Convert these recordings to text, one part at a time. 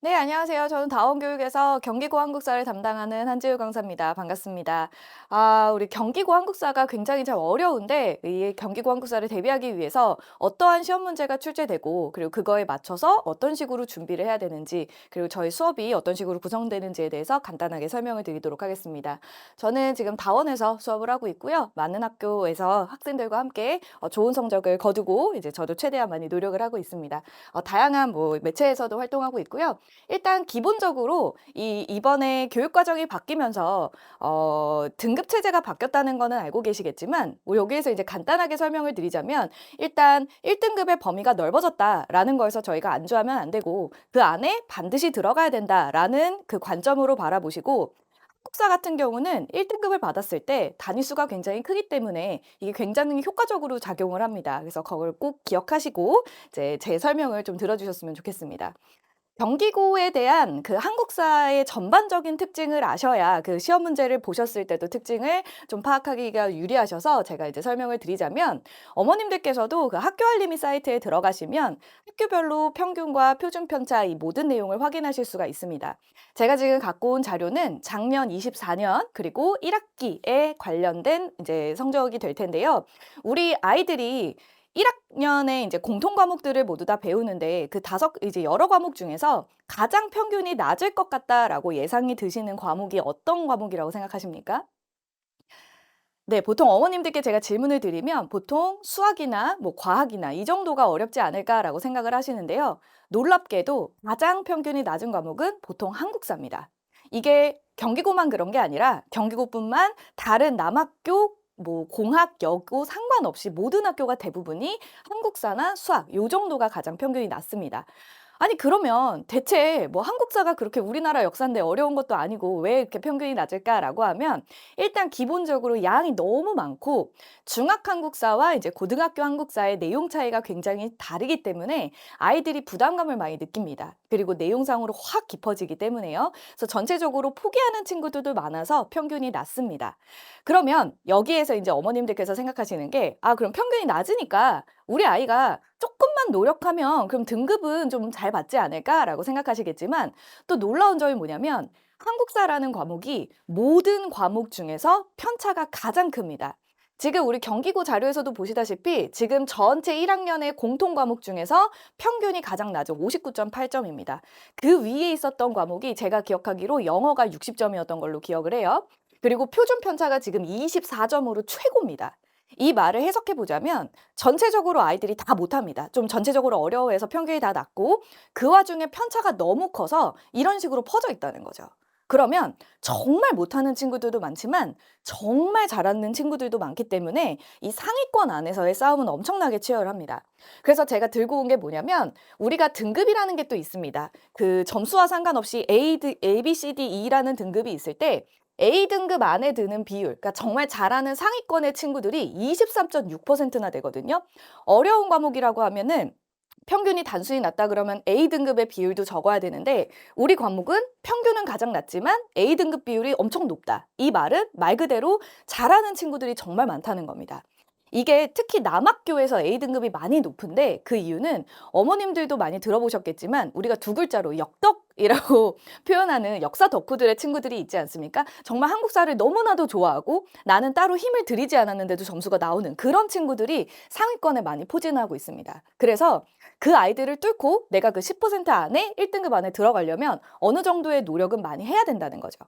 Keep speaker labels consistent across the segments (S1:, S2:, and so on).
S1: 네, 안녕하세요. 저는 다원교육에서 경기고 한국사를 담당하는 한지우 강사입니다. 반갑습니다. 우리 경기고 한국사가 굉장히 참 어려운데, 이 경기고 한국사를 대비하기 위해서 어떠한 시험 문제가 출제되고, 그리고 그거에 맞춰서 어떤 식으로 준비를 해야 되는지, 그리고 저희 수업이 어떤 식으로 구성되는지에 대해서 간단하게 설명을 드리도록 하겠습니다. 저는 지금 다원에서 수업을 하고 있고요. 많은 학교에서 학생들과 함께 좋은 성적을 거두고, 이제 저도 최대한 많이 노력을 하고 있습니다. 다양한 뭐 매체에서도 활동하고 있고요. 일단 기본적으로 이번에 교육 과정이 바뀌면서 등급 체제가 바뀌었다는 거는 알고 계시겠지만 뭐 여기에서 이제 간단하게 설명을 드리자면 일단 1등급의 범위가 넓어졌다라는 거에서 저희가 안주하면 안 되고 그 안에 반드시 들어가야 된다라는 그 관점으로 바라보시고 한국사 같은 경우는 1등급을 받았을 때 단위수가 굉장히 크기 때문에 이게 굉장히 효과적으로 작용을 합니다. 그래서 그걸 꼭 기억하시고 이제 제 설명을 좀 들어주셨으면 좋겠습니다. 경기고에 대한 그 한국사의 전반적인 특징을 아셔야 그 시험 문제를 보셨을 때도 특징을 좀 파악하기가 유리하셔서 제가 이제 설명을 드리자면 어머님들께서도 그 학교 알림이 사이트에 들어가시면 학교별로 평균과 표준 편차 이 모든 내용을 확인하실 수가 있습니다. 제가 지금 갖고 온 자료는 작년 24년 그리고 1학기에 관련된 이제 성적이 될 텐데요. 우리 아이들이 1학년에 이제 공통 과목들을 모두 다 배우는데 그 다섯 이제 여러 과목 중에서 가장 평균이 낮을 것 같다라고 예상이 드시는 과목이 어떤 과목이라고 생각하십니까? 네, 보통 어머님들께 제가 질문을 드리면 보통 수학이나 뭐 과학이나 이 정도가 어렵지 않을까라고 생각을 하시는데요. 놀랍게도 가장 평균이 낮은 과목은 보통 한국사입니다. 이게 경기고만 그런 게 아니라 경기고뿐만 다른 남학교 뭐 공학, 여고 상관없이 모든 학교가 대부분이 한국사나 수학 요 정도가 가장 평균이 낮습니다. 아니 그러면 대체 뭐 한국사가 그렇게 우리나라 역사인데 어려운 것도 아니고 왜 이렇게 평균이 낮을까라고 하면 일단 기본적으로 양이 너무 많고 중학 한국사와 이제 고등학교 한국사의 내용 차이가 굉장히 다르기 때문에 아이들이 부담감을 많이 느낍니다. 그리고 내용상으로 확 깊어지기 때문에요. 그래서 전체적으로 포기하는 친구들도 많아서 평균이 낮습니다. 그러면 여기에서 이제 어머님들께서 생각하시는 게 그럼 평균이 낮으니까 우리 아이가 조금만 노력하면 그럼 등급은 좀 잘 받지 않을까라고 생각하시겠지만 또 놀라운 점이 뭐냐면 한국사라는 과목이 모든 과목 중에서 편차가 가장 큽니다. 지금 우리 경기고 자료에서도 보시다시피 지금 전체 1학년의 공통 과목 중에서 평균이 가장 낮은 59.8점입니다. 그 위에 있었던 과목이 제가 기억하기로 영어가 60점이었던 걸로 기억을 해요. 그리고 표준 편차가 지금 24점으로 최고입니다. 이 말을 해석해 보자면 전체적으로 아이들이 다 못합니다. 좀 전체적으로 어려워해서 평균이 다 낮고 그 와중에 편차가 너무 커서 이런 식으로 퍼져 있다는 거죠. 그러면 정말 못하는 친구들도 많지만 정말 잘하는 친구들도 많기 때문에 이 상위권 안에서의 싸움은 엄청나게 치열합니다. 그래서 제가 들고 온 게 뭐냐면 우리가 등급이라는 게 또 있습니다. 그 점수와 상관없이 A, B, C, D, E라는 등급이 있을 때 A등급 안에 드는 비율, 그러니까 정말 잘하는 상위권의 친구들이 23.6%나 되거든요. 어려운 과목이라고 하면은 평균이 단순히 낮다 그러면 A등급의 비율도 적어야 되는데 우리 과목은 평균은 가장 낮지만 A등급 비율이 엄청 높다. 이 말은 말 그대로 잘하는 친구들이 정말 많다는 겁니다. 이게 특히 남학교에서 A등급이 많이 높은데 그 이유는 어머님들도 많이 들어보셨겠지만 우리가 두 글자로 역덕이라고 표현하는 역사 덕후들의 친구들이 있지 않습니까? 정말 한국사를 너무나도 좋아하고 나는 따로 힘을 들이지 않았는데도 점수가 나오는 그런 친구들이 상위권에 많이 포진하고 있습니다. 그래서 그 아이들을 뚫고 내가 그 10% 안에 1등급 안에 들어가려면 어느 정도의 노력은 많이 해야 된다는 거죠.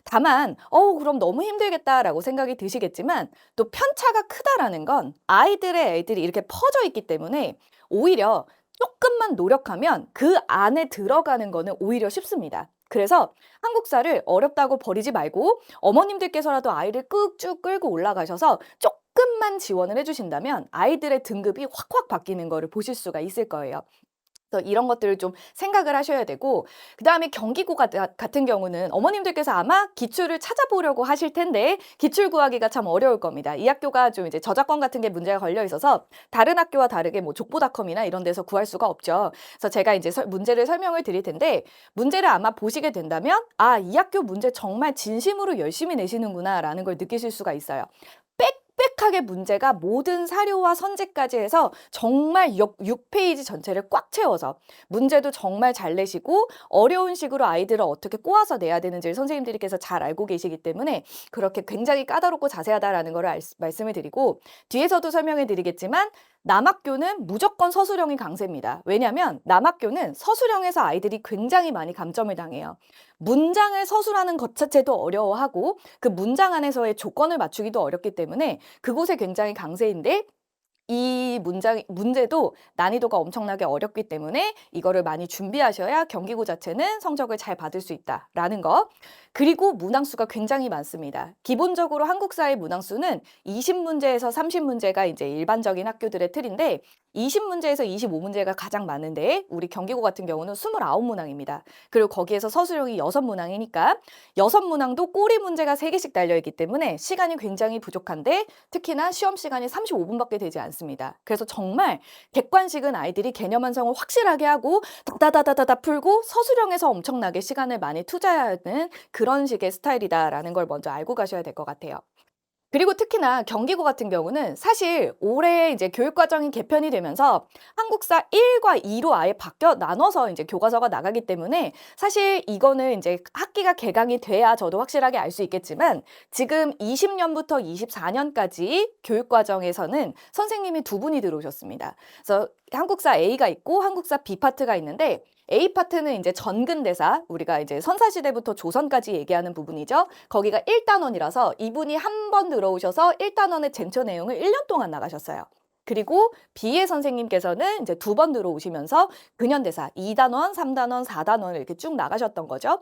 S1: 다만 그럼 너무 힘들겠다라고 생각이 드시겠지만 또 편차가 크다라는 건 아이들의 애들이 이렇게 퍼져 있기 때문에 오히려 조금만 노력하면 그 안에 들어가는 거는 오히려 쉽습니다. 그래서 한국사를 어렵다고 버리지 말고 어머님들께서라도 아이를 꾹쭉 끌고 올라가셔서 조금만 지원을 해주신다면 아이들의 등급이 확확 바뀌는 거를 보실 수가 있을 거예요. 그래서 이런 것들을 좀 생각을 하셔야 되고 그다음에 경기고 같은 경우는 어머님들께서 아마 기출을 찾아보려고 하실 텐데 기출 구하기가 참 어려울 겁니다. 이 학교가 좀 이제 저작권 같은 게 문제가 걸려 있어서 다른 학교와 다르게 뭐 족보닷컴이나 이런 데서 구할 수가 없죠. 그래서 제가 이제 문제를 설명을 드릴 텐데 문제를 아마 보시게 된다면 이 학교 문제 정말 진심으로 열심히 내시는구나라는 걸 느끼실 수가 있어요. 완벽하게 문제가 모든 사료와 선지까지 해서 정말 6페이지 전체를 꽉 채워서 문제도 정말 잘 내시고 어려운 식으로 아이들을 어떻게 꼬아서 내야 되는지를 선생님들께서 잘 알고 계시기 때문에 그렇게 굉장히 까다롭고 자세하다라는 걸 말씀을 드리고, 뒤에서도 설명해 드리겠지만 남학교는 무조건 서술형이 강세입니다. 왜냐하면 남학교는 서술형에서 아이들이 굉장히 많이 감점을 당해요. 문장을 서술하는 것 자체도 어려워하고 그 문장 안에서의 조건을 맞추기도 어렵기 때문에 그곳에 굉장히 강세인데, 이 문제도 난이도가 엄청나게 어렵기 때문에 이거를 많이 준비하셔야 경기고 자체는 성적을 잘 받을 수 있다라는 거. 그리고 문항수가 굉장히 많습니다. 기본적으로 한국사의 문항수는 20문제에서 30문제가 이제 일반적인 학교들의 틀인데, 20문제에서 25문제가 가장 많은데 우리 경기고 같은 경우는 29문항입니다. 그리고 거기에서 서술형이 6문항이니까 6문항도 꼬리 문제가 3개씩 달려있기 때문에 시간이 굉장히 부족한데, 특히나 시험 시간이 35분밖에 되지 않습니다. 그래서 정말 객관식은 아이들이 개념 완성을 확실하게 하고 다다다다다 풀고 서술형에서 엄청나게 시간을 많이 투자하는 그런 식의 스타일이다라는 걸 먼저 알고 가셔야 될 것 같아요. 그리고 특히나 경기고 같은 경우는 사실 올해 이제 교육과정이 개편이 되면서 한국사 1과 2로 아예 나눠서 이제 교과서가 나가기 때문에 사실 이거는 이제 학기가 개강이 돼야 저도 확실하게 알 수 있겠지만, 지금 20년부터 24년까지 교육과정에서는 선생님이 2분이 들어오셨습니다. 그래서 한국사 A가 있고 한국사 B 파트가 있는데, A 파트는 이제 전근대사, 우리가 이제 선사시대부터 조선까지 얘기하는 부분이죠. 거기가 1단원이라서 이분이 한 번 들어오셔서 1단원의 쟁초 내용을 1년 동안 나가셨어요. 그리고 B의 선생님께서는 이제 2번 들어오시면서 근현대사 2단원, 3단원, 4단원을 이렇게 쭉 나가셨던 거죠.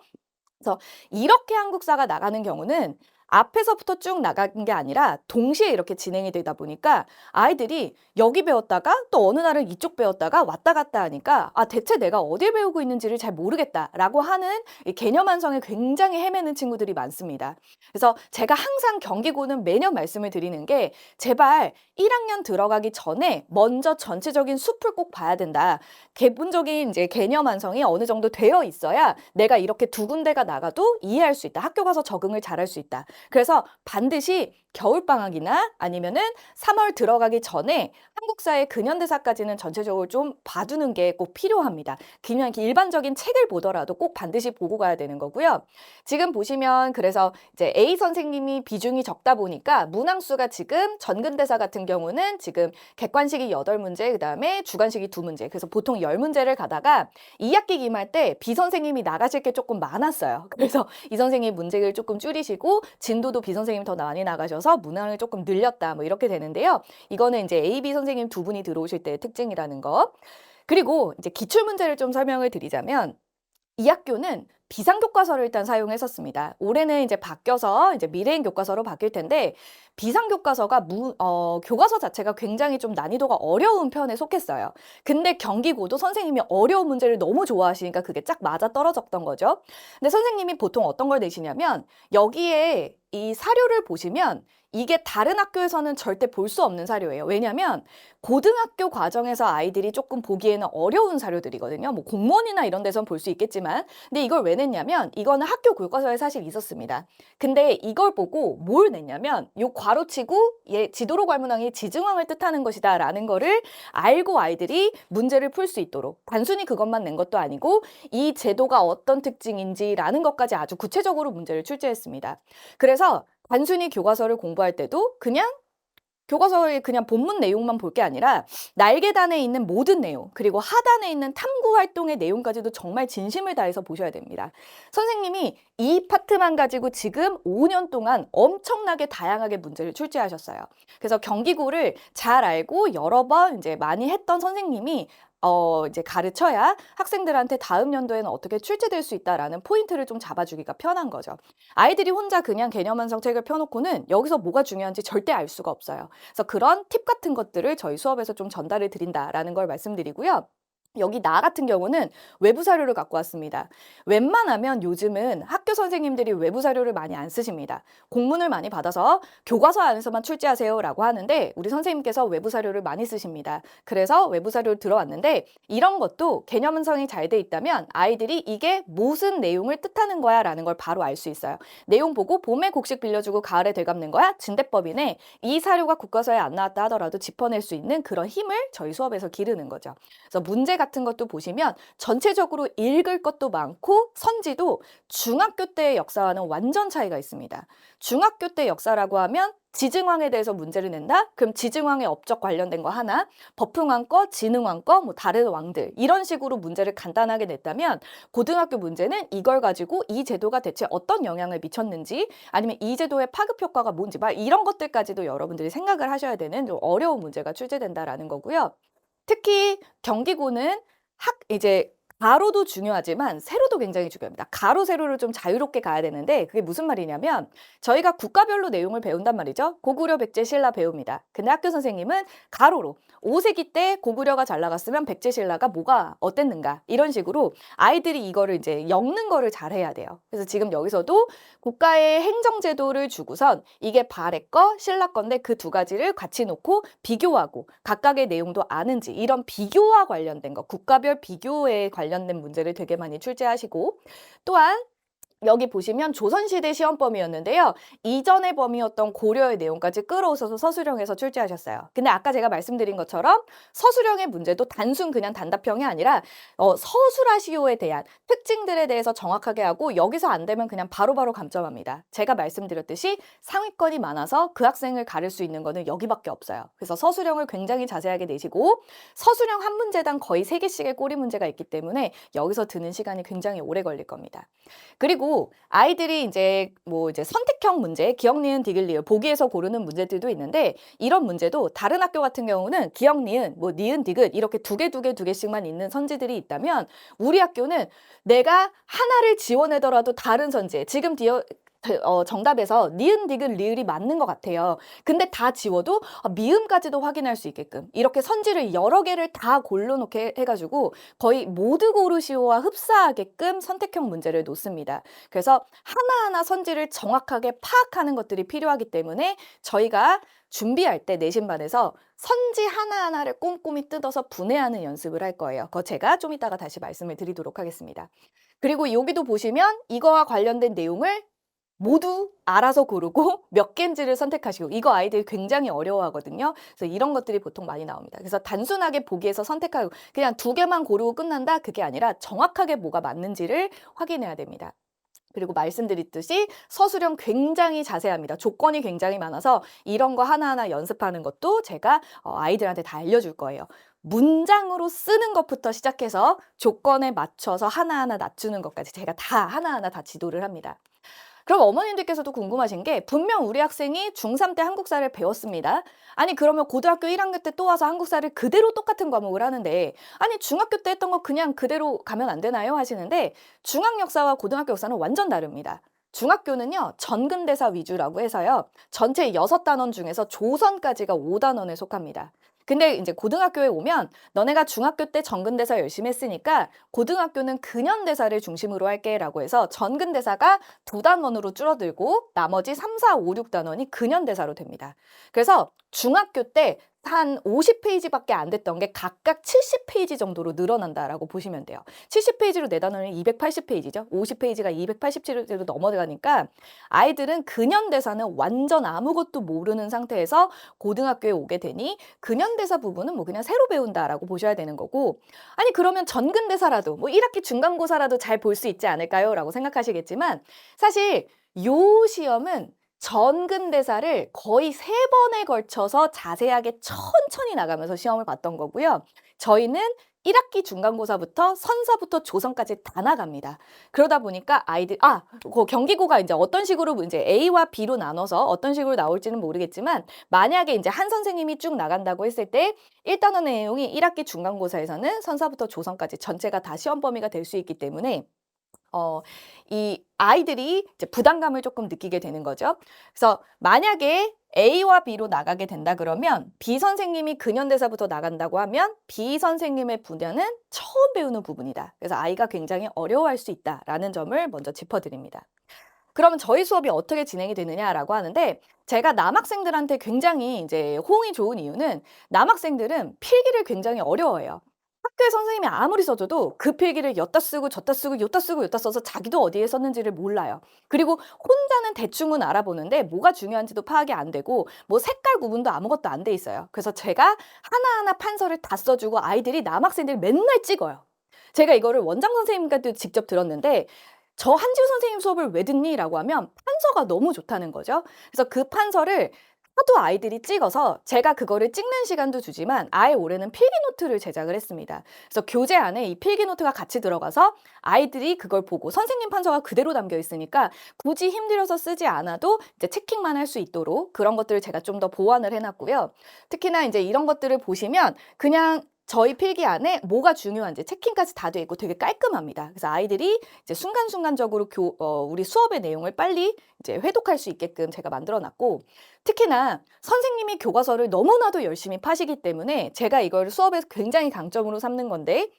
S1: 그래서 이렇게 한국사가 나가는 경우는 앞에서부터 쭉 나간 게 아니라 동시에 이렇게 진행이 되다 보니까 아이들이 여기 배웠다가 또 어느 날은 이쪽 배웠다가 왔다 갔다 하니까 대체 내가 어딜 배우고 있는지를 잘 모르겠다라고 하는 이 개념 완성에 굉장히 헤매는 친구들이 많습니다. 그래서 제가 항상 경기고는 매년 말씀을 드리는 게, 제발 1학년 들어가기 전에 먼저 전체적인 숲을 꼭 봐야 된다. 기본적인 이제 개념 완성이 어느 정도 되어 있어야 내가 이렇게 2군데가 나가도 이해할 수 있다. 학교 가서 적응을 잘할 수 있다. 그래서 반드시 겨울방학이나 아니면은 3월 들어가기 전에 한국사의 근현대사까지는 전체적으로 좀 봐두는 게 꼭 필요합니다. 그냥 일반적인 책을 보더라도 꼭 반드시 보고 가야 되는 거고요. 지금 보시면 그래서 이제 A 선생님이 비중이 적다 보니까 문항수가 지금 전근대사 같은 경우는 지금 객관식이 8문제, 그 다음에 주관식이 2문제, 그래서 보통 10문제를 가다가 2학기 기말 때 B 선생님이 나가실 게 조금 많았어요. 그래서 이 선생님 문제를 조금 줄이시고 진도도 B 선생님이 더 많이 나가셔서 문항을 조금 늘렸다, 뭐 이렇게 되는데요. 이거는 이제 A, B 선생님 2분이 들어오실 때의 특징이라는 거. 그리고 이제 기출문제를 좀 설명을 드리자면, 이 학교는 비상교과서를 일단 사용했었습니다. 올해는 이제 바뀌어서 이제 미래인 교과서로 바뀔 텐데, 비상교과서가 교과서 자체가 굉장히 좀 난이도가 어려운 편에 속했어요. 근데 경기고도 선생님이 어려운 문제를 너무 좋아하시니까 그게 쫙 맞아 떨어졌던 거죠. 근데 선생님이 보통 어떤 걸 내시냐면, 여기에 이 사료를 보시면 이게 다른 학교에서는 절대 볼 수 없는 사료예요. 왜냐하면 고등학교 과정에서 아이들이 조금 보기에는 어려운 사료들이거든요. 뭐 공무원이나 이런 데선 볼 수 있겠지만, 근데 이걸 왜 냈냐면 이거는 학교 교과서에 사실 있었습니다. 근데 이걸 보고 뭘 냈냐면, 요 괄호치고 지도로 괄문항이 지증항을 뜻하는 것이다 라는 거를 알고 아이들이 문제를 풀 수 있도록, 단순히 그것만 낸 것도 아니고 이 제도가 어떤 특징인지라는 것까지 아주 구체적으로 문제를 출제했습니다. 그래서 단순히 교과서를 공부할 때도 그냥 교과서의 그냥 본문 내용만 볼 게 아니라 날계단에 있는 모든 내용, 그리고 하단에 있는 탐구 활동의 내용까지도 정말 진심을 다해서 보셔야 됩니다. 선생님이 이 파트만 가지고 지금 5년 동안 엄청나게 다양하게 문제를 출제하셨어요. 그래서 경기고를 잘 알고 여러 번 이제 많이 했던 선생님이 이제 가르쳐야 학생들한테 다음 연도에는 어떻게 출제될 수 있다라는 포인트를 좀 잡아주기가 편한 거죠. 아이들이 혼자 그냥 개념 완성책을 펴놓고는 여기서 뭐가 중요한지 절대 알 수가 없어요. 그래서 그런 팁 같은 것들을 저희 수업에서 좀 전달을 드린다라는 걸 말씀드리고요. 여기 나 같은 경우는 외부 사료를 갖고 왔습니다. 웬만하면 요즘은 학교 선생님들이 외부 사료를 많이 안 쓰십니다. 공문을 많이 받아서 교과서 안에서만 출제하세요라고 하는데 우리 선생님께서 외부 사료를 많이 쓰십니다. 그래서 외부 사료를 들어왔는데 이런 것도 개념 분석이 잘 돼 있다면 아이들이 이게 무슨 내용을 뜻하는 거야 라는 걸 바로 알 수 있어요. 내용 보고 봄에 곡식 빌려주고 가을에 되갚는 거야? 진대법이네. 이 사료가 교과서에 안 나왔다 하더라도 짚어낼 수 있는 그런 힘을 저희 수업에서 기르는 거죠. 그래서 문제 같은 것도 보시면 전체적으로 읽을 것도 많고 선지도 중학교 때의 역사와는 완전 차이가 있습니다. 중학교 때 역사라고 하면 지증왕에 대해서 문제를 낸다? 그럼 지증왕의 업적 관련된 거 하나, 법흥왕 거, 진흥왕 거, 뭐 다른 왕들 이런 식으로 문제를 간단하게 냈다면 고등학교 문제는 이걸 가지고 이 제도가 대체 어떤 영향을 미쳤는지 아니면 이 제도의 파급 효과가 뭔지 막 이런 것들까지도 여러분들이 생각을 하셔야 되는 좀 어려운 문제가 출제된다라는 거고요. 특히 경기고는 이제 가로도 중요하지만 세로도 굉장히 중요합니다. 가로, 세로를 좀 자유롭게 가야 되는데 그게 무슨 말이냐면 저희가 국가별로 내용을 배운단 말이죠. 고구려, 백제, 신라 배웁니다. 근데 학교 선생님은 가로로 5세기 때 고구려가 잘 나갔으면 백제, 신라가 뭐가 어땠는가 이런 식으로 아이들이 이거를 이제 엮는 거를 잘해야 돼요. 그래서 지금 여기서도 국가의 행정제도를 주고선 이게 발해 거, 신라 건데 그 두 가지를 같이 놓고 비교하고 각각의 내용도 아는지 이런 비교와 관련된 거, 국가별 비교에 관련된 문제를 되게 많이 출제하시고 또한 여기 보시면 조선시대 시험 범위였는데요. 이전의 범위였던 고려의 내용까지 끌어오셔서 서술형에서 출제하셨어요. 근데 아까 제가 말씀드린 것처럼 서술형의 문제도 단순 그냥 단답형이 아니라 서술하시오에 대한 특징들에 대해서 정확하게 하고 여기서 안 되면 그냥 바로바로 감점합니다. 제가 말씀드렸듯이 상위권이 많아서 그 학생을 가릴 수 있는 거는 여기밖에 없어요. 그래서 서술형을 굉장히 자세하게 내시고 서술형 한 문제당 거의 3개씩의 꼬리 문제가 있기 때문에 여기서 드는 시간이 굉장히 오래 걸릴 겁니다. 그리고 아이들이 이제 선택형 문제, 기억, 니은, 디귿, 리을 보기에서 고르는 문제들도 있는데 이런 문제도 다른 학교 같은 경우는 기억, 니은, 니은, 디귿 이렇게 두 개씩만 있는 선지들이 있다면 우리 학교는 내가 하나를 지원하더라도 다른 선지, 지금 정답에서 니은, 디귿, 리을이 맞는 것 같아요. 근데 다 지워도 미음까지도 확인할 수 있게끔 이렇게 선지를 여러 개를 다 골라놓게 해가지고 거의 모두 고르시오와 흡사하게끔 선택형 문제를 놓습니다. 그래서 하나하나 선지를 정확하게 파악하는 것들이 필요하기 때문에 저희가 준비할 때 내신반에서 선지 하나하나를 꼼꼼히 뜯어서 분해하는 연습을 할 거예요. 그거 제가 좀 이따가 다시 말씀을 드리도록 하겠습니다. 그리고 여기도 보시면 이거와 관련된 내용을 모두 알아서 고르고 몇 개인지를 선택하시고 이거 아이들이 굉장히 어려워하거든요. 그래서 이런 것들이 보통 많이 나옵니다. 그래서 단순하게 보기에서 선택하고 그냥 2개만 고르고 끝난다? 그게 아니라 정확하게 뭐가 맞는지를 확인해야 됩니다. 그리고 말씀드렸듯이 서술형 굉장히 자세합니다. 조건이 굉장히 많아서 이런 거 하나하나 연습하는 것도 제가 아이들한테 다 알려줄 거예요. 문장으로 쓰는 것부터 시작해서 조건에 맞춰서 하나하나 낮추는 것까지 제가 다 하나하나 다 지도를 합니다. 그럼 어머님들께서도 궁금하신 게 분명 우리 학생이 중3 때 한국사를 배웠습니다. 아니 그러면 고등학교 1학년 때 또 와서 한국사를 그대로 똑같은 과목을 하는데 아니 중학교 때 했던 거 그냥 그대로 가면 안 되나요? 하시는데 중앙 역사와 고등학교 역사는 완전 다릅니다. 중학교는요 전근대사 위주라고 해서요 전체 6단원 중에서 조선까지가 5단원에 속합니다. 근데 이제 고등학교에 오면 너네가 중학교 때 전근대사 열심히 했으니까 고등학교는 근현대사를 중심으로 할게 라고 해서 전근대사가 2단원으로 줄어들고 나머지 3, 4, 5, 6단원이 근현대사로 됩니다. 그래서 중학교 때 한 50페이지밖에 안 됐던 게 각각 70페이지 정도로 늘어난다라고 보시면 돼요. 70페이지로 내단원은 280페이지죠. 50페이지가 280페이지로 넘어가니까 아이들은 근현대사는 완전 아무것도 모르는 상태에서 고등학교에 오게 되니 근현대사 부분은 뭐 그냥 새로 배운다라고 보셔야 되는 거고 아니 그러면 전근대사라도 뭐 1학기 중간고사라도 잘 볼 수 있지 않을까요? 라고 생각하시겠지만 사실 요 시험은 전근대사를 거의 3번에 걸쳐서 자세하게 천천히 나가면서 시험을 봤던 거고요. 저희는 1학기 중간고사부터 선사부터 조선까지 다 나갑니다. 그러다 보니까 아이들, 그 경기고가 이제 어떤 식으로 이제 A와 B로 나눠서 어떤 식으로 나올지는 모르겠지만 만약에 이제 한 선생님이 쭉 나간다고 했을 때 1단원의 내용이 1학기 중간고사에서는 선사부터 조선까지 전체가 다 시험 범위가 될 수 있기 때문에 이 아이들이 이제 부담감을 조금 느끼게 되는 거죠. 그래서 만약에 A와 B로 나가게 된다 그러면 B 선생님이 근현대사부터 나간다고 하면 B 선생님의 분야는 처음 배우는 부분이다. 그래서 아이가 굉장히 어려워할 수 있다라는 점을 먼저 짚어드립니다. 그러면 저희 수업이 어떻게 진행이 되느냐라고 하는데 제가 남학생들한테 굉장히 이제 호응이 좋은 이유는 남학생들은 필기를 굉장히 어려워해요. 학교에 선생님이 아무리 써줘도 그 필기를 엿다 쓰고 졌다 쓰고 요다 쓰고 요다 써서 자기도 어디에 썼는지를 몰라요. 그리고 혼자는 대충은 알아보는데 뭐가 중요한지도 파악이 안 되고 뭐 색깔 구분도 아무것도 안 돼 있어요. 그래서 제가 하나하나 판서를 다 써주고 아이들이 남학생들이 맨날 찍어요. 제가 이거를 원장 선생님과도 직접 들었는데 "저 한지우 선생님 수업을 왜 듣니?" 라고 하면 판서가 너무 좋다는 거죠. 그래서 그 판서를 하도 아이들이 찍어서 제가 그거를 찍는 시간도 주지만 아예 올해는 필기 노트를 제작을 했습니다. 그래서 교재 안에 이 필기 노트가 같이 들어가서 아이들이 그걸 보고 선생님 판서가 그대로 담겨 있으니까 굳이 힘들어서 쓰지 않아도 이제 체킹만 할 수 있도록 그런 것들을 제가 좀 더 보완을 해 놨고요. 특히나 이제 이런 것들을 보시면 그냥 저희 필기 안에 뭐가 중요한지 체킹까지 다 돼 있고 되게 깔끔합니다. 그래서 아이들이 이제 순간순간적으로 우리 수업의 내용을 빨리 이제 회독할 수 있게끔 제가 만들어 놨고 특히나 선생님이 교과서를 너무나도 열심히 파시기 때문에 제가 이걸 수업에서 굉장히 강점으로 삼는 건데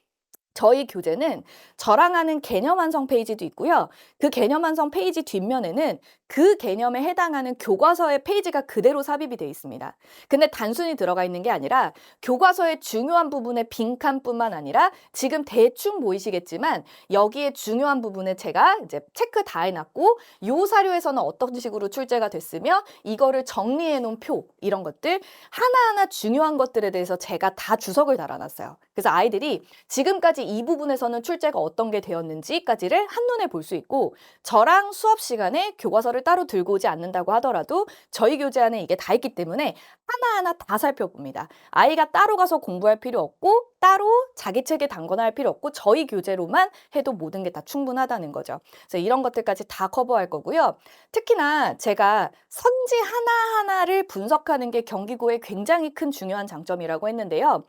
S1: 저희 교재는 저랑 하는 개념 완성 페이지도 있고요. 그 개념 완성 페이지 뒷면에는 그 개념에 해당하는 교과서의 페이지가 그대로 삽입이 되어 있습니다. 근데 단순히 들어가 있는 게 아니라 교과서의 중요한 부분의 빈칸뿐만 아니라 지금 대충 보이시겠지만 여기에 중요한 부분에 제가 이제 체크 다 해놨고 요 사료에서는 어떤 식으로 출제가 됐으며 이거를 정리해 놓은 표 이런 것들 하나하나 중요한 것들에 대해서 제가 다 주석을 달아놨어요. 그래서 아이들이 지금까지 이 부분에서는 출제가 어떤 게 되었는지까지를 한눈에 볼 수 있고 저랑 수업 시간에 교과서를 따로 들고 오지 않는다고 하더라도 저희 교재 안에 이게 다 있기 때문에 하나하나 다 살펴봅니다. 아이가 따로 가서 공부할 필요 없고 따로 자기 책에 담거나 할 필요 없고 저희 교재로만 해도 모든 게 다 충분하다는 거죠. 그래서 이런 것들까지 다 커버할 거고요. 특히나 제가 선지 하나하나를 분석하는 게 경기고의 굉장히 큰 중요한 장점이라고 했는데요.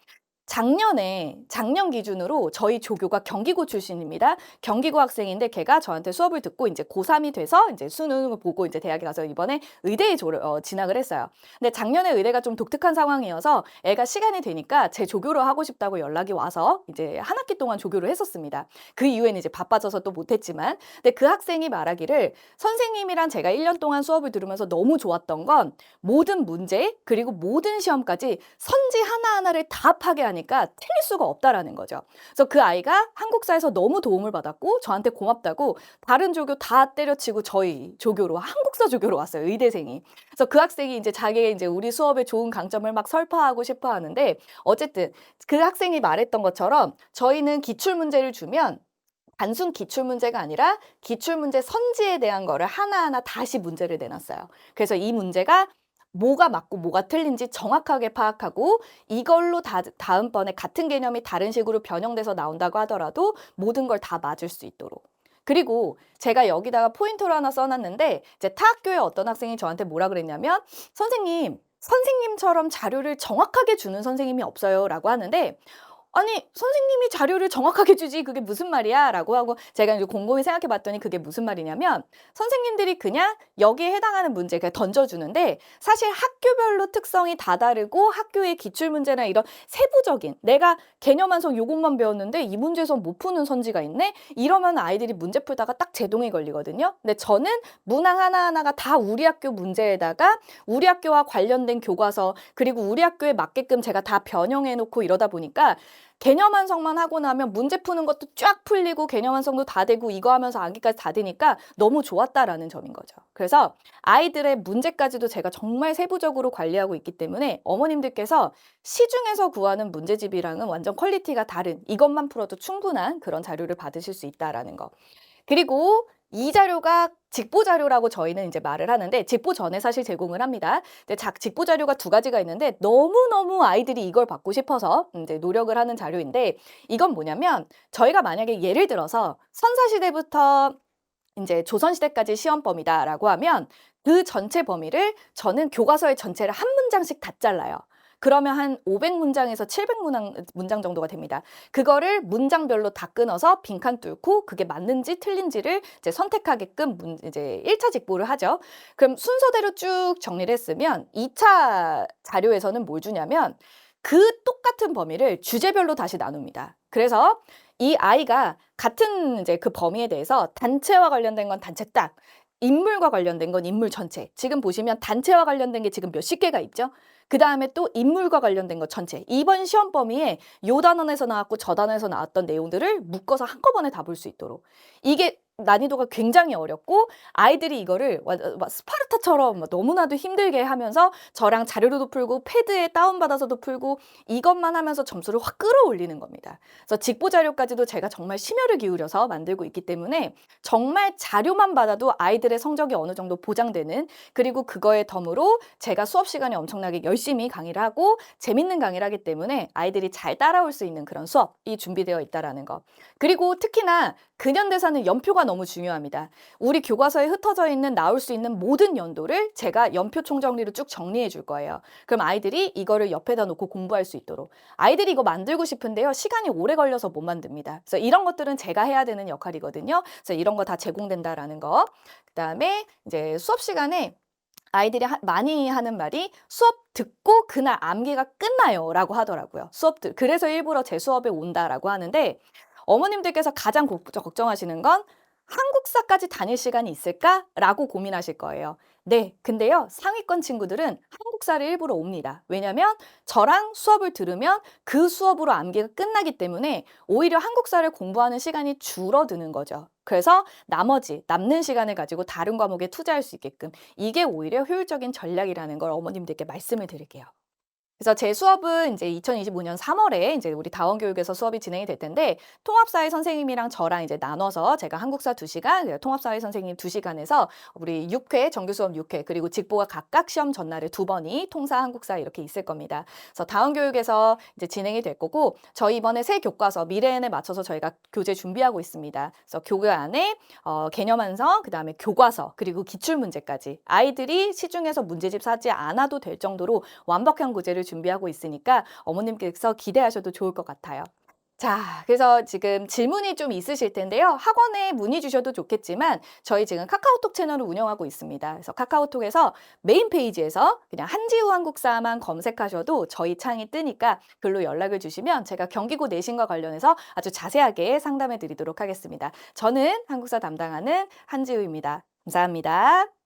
S1: 작년 기준으로 저희 조교가 경기고 출신입니다. 경기고 학생인데 걔가 저한테 수업을 듣고 이제 고3이 돼서 이제 수능을 보고 이제 대학에 가서 이번에 의대에 진학을 했어요. 근데 작년에 의대가 좀 독특한 상황이어서 애가 시간이 되니까 제 조교를 하고 싶다고 연락이 와서 이제 한 학기 동안 조교를 했었습니다. 그 이후에는 이제 바빠져서 또 못했지만 근데 그 학생이 말하기를 선생님이랑 제가 1년 동안 수업을 들으면서 너무 좋았던 건 모든 문제 그리고 모든 시험까지 선지 하나하나를 다 파괴하니까 틀릴 수가 없다라는 거죠. 그래서 그 아이가 한국사에서 너무 도움을 받았고 저한테 고맙다고 다른 조교 다 때려치고 저희 조교로 한국사 조교로 왔어요. 의대생이. 그래서 그 학생이 이제 자기의 이제 우리 수업의 좋은 강점을 막 설파하고 싶어 하는데 어쨌든 그 학생이 말했던 것처럼 저희는 기출 문제를 주면 단순 기출 문제가 아니라 기출 문제 선지에 대한 거를 하나하나 다시 문제를 내놨어요. 그래서 이 문제가 뭐가 맞고 뭐가 틀린지 정확하게 파악하고 이걸로 다음번에 같은 개념이 다른 식으로 변형돼서 나온다고 하더라도 모든 걸 다 맞을 수 있도록. 그리고 제가 여기다가 포인트로 하나 써놨는데 이제 타학교의 어떤 학생이 저한테 뭐라 그랬냐면 선생님처럼 자료를 정확하게 주는 선생님이 없어요 라고 하는데 아니 선생님이 자료를 정확하게 주지 그게 무슨 말이야 라고 하고 제가 이제 곰곰이 생각해 봤더니 그게 무슨 말이냐면 선생님들이 그냥 여기에 해당하는 문제 그냥 던져주는데 사실 학교별로 특성이 다 다르고 학교의 기출문제나 이런 세부적인 내가 개념 완성 요것만 배웠는데 이 문제에서 못 푸는 선지가 있네 이러면 아이들이 문제 풀다가 딱 제동이 걸리거든요. 근데 저는 문항 하나하나가 다 우리 학교 문제에다가 우리 학교와 관련된 교과서 그리고 우리 학교에 맞게끔 제가 다 변형해 놓고 이러다 보니까 개념 완성만 하고 나면 문제 푸는 것도 쫙 풀리고 개념 완성도 다 되고 이거 하면서 암기까지 다 되니까 너무 좋았다라는 점인 거죠. 그래서 아이들의 문제까지도 제가 정말 세부적으로 관리하고 있기 때문에 어머님들께서 시중에서 구하는 문제집이랑은 완전 퀄리티가 다른 이것만 풀어도 충분한 그런 자료를 받으실 수 있다라는 거. 그리고 이 자료가 직보 자료라고 저희는 이제 말을 하는데 직보 전에 사실 제공을 합니다. 근데 직보 자료가 두 가지가 있는데 너무너무 아이들이 이걸 받고 싶어서 이제 노력을 하는 자료인데 이건 뭐냐면 저희가 만약에 예를 들어서 선사시대부터 이제 조선시대까지 시험 범위다라고 하면 그 전체 범위를 저는 교과서의 전체를 한 문장씩 다 잘라요. 그러면 한 500문장에서 700문장 정도가 됩니다. 그거를 문장별로 다 끊어서 빈칸 뚫고 그게 맞는지 틀린지를 이제 선택하게끔 이제 1차 직보를 하죠. 그럼 순서대로 쭉 정리를 했으면 2차 자료에서는 뭘 주냐면 그 똑같은 범위를 주제별로 다시 나눕니다. 그래서 이 아이가 같은 이제 그 범위에 대해서 단체와 관련된 건 단체 딱, 인물과 관련된 건 인물 전체. 지금 보시면 단체와 관련된 게 지금 몇십 개가 있죠? 그 다음에 또 인물과 관련된 거 전체. 이번 시험 범위에 요 단원에서 나왔고 저 단원에서 나왔던 내용들을 묶어서 한꺼번에 다 볼 수 있도록. 이게 난이도가 굉장히 어렵고 아이들이 이거를 막 스파르타처럼 막 너무나도 힘들게 하면서 저랑 자료로도 풀고 패드에 다운받아서도 풀고 이것만 하면서 점수를 확 끌어올리는 겁니다. 그래서 직보 자료까지도 제가 정말 심혈을 기울여서 만들고 있기 때문에 정말 자료만 받아도 아이들의 성적이 어느 정도 보장되는, 그리고 그거에 덤으로 제가 수업 시간에 엄청나게 열심히 강의를 하고 재밌는 강의를 하기 때문에 아이들이 잘 따라올 수 있는 그런 수업이 준비되어 있다라는 거. 그리고 특히나 근현대사는 연표가 너무 중요합니다. 우리 교과서에 흩어져 있는 나올 수 있는 모든 연도를 제가 연표 총정리로 쭉 정리해 줄 거예요. 그럼 아이들이 이거를 옆에다 놓고 공부할 수 있도록. 아이들이 이거 만들고 싶은데요, 시간이 오래 걸려서 못 만듭니다. 그래서 이런 것들은 제가 해야 되는 역할이거든요. 그래서 이런 거 다 제공된다라는 거. 그다음에 이제 수업 시간에 아이들이 많이 하는 말이 수업 듣고 그날 암기가 끝나요 라고 하더라고요. 그래서 일부러 제 수업에 온다라고 하는데, 어머님들께서 가장 걱정하시는 건 한국사까지 다닐 시간이 있을까라고 고민하실 거예요. 네, 근데요, 상위권 친구들은 한국사를 일부러 옵니다. 왜냐면 저랑 수업을 들으면 그 수업으로 암기가 끝나기 때문에 오히려 한국사를 공부하는 시간이 줄어드는 거죠. 그래서 나머지 남는 시간을 가지고 다른 과목에 투자할 수 있게끔, 이게 오히려 효율적인 전략이라는 걸 어머님들께 말씀을 드릴게요. 그래서 제 수업은 이제 2025년 3월에 이제 우리 다원교육에서 수업이 진행이 될 텐데, 통합사회 선생님이랑 저랑 이제 나눠서 제가 한국사 2시간, 통합사회 선생님 2시간에서 우리 6회, 정규 수업 6회, 그리고 직보가 각각 시험 전날에 2번이 통사, 한국사 이렇게 있을 겁니다. 그래서 다원교육에서 이제 진행이 될 거고, 저희 이번에 새 교과서 미래엔에 맞춰서 저희가 교재 준비하고 있습니다. 그래서 교재 안에 개념 완성, 그다음에 교과서, 그리고 기출 문제까지 아이들이 시중에서 문제집 사지 않아도 될 정도로 완벽한 교재를 준비하고 있으니까 어머님께서 기대하셔도 좋을 것 같아요. 자, 그래서 지금 질문이 좀 있으실 텐데요. 학원에 문의 주셔도 좋겠지만 저희 지금 카카오톡 채널을 운영하고 있습니다. 그래서 카카오톡에서 메인 페이지에서 그냥 한지우 한국사만 검색하셔도 저희 창이 뜨니까 글로 연락을 주시면 제가 경기고 내신과 관련해서 아주 자세하게 상담해 드리도록 하겠습니다. 저는 한국사 담당하는 한지우입니다. 감사합니다.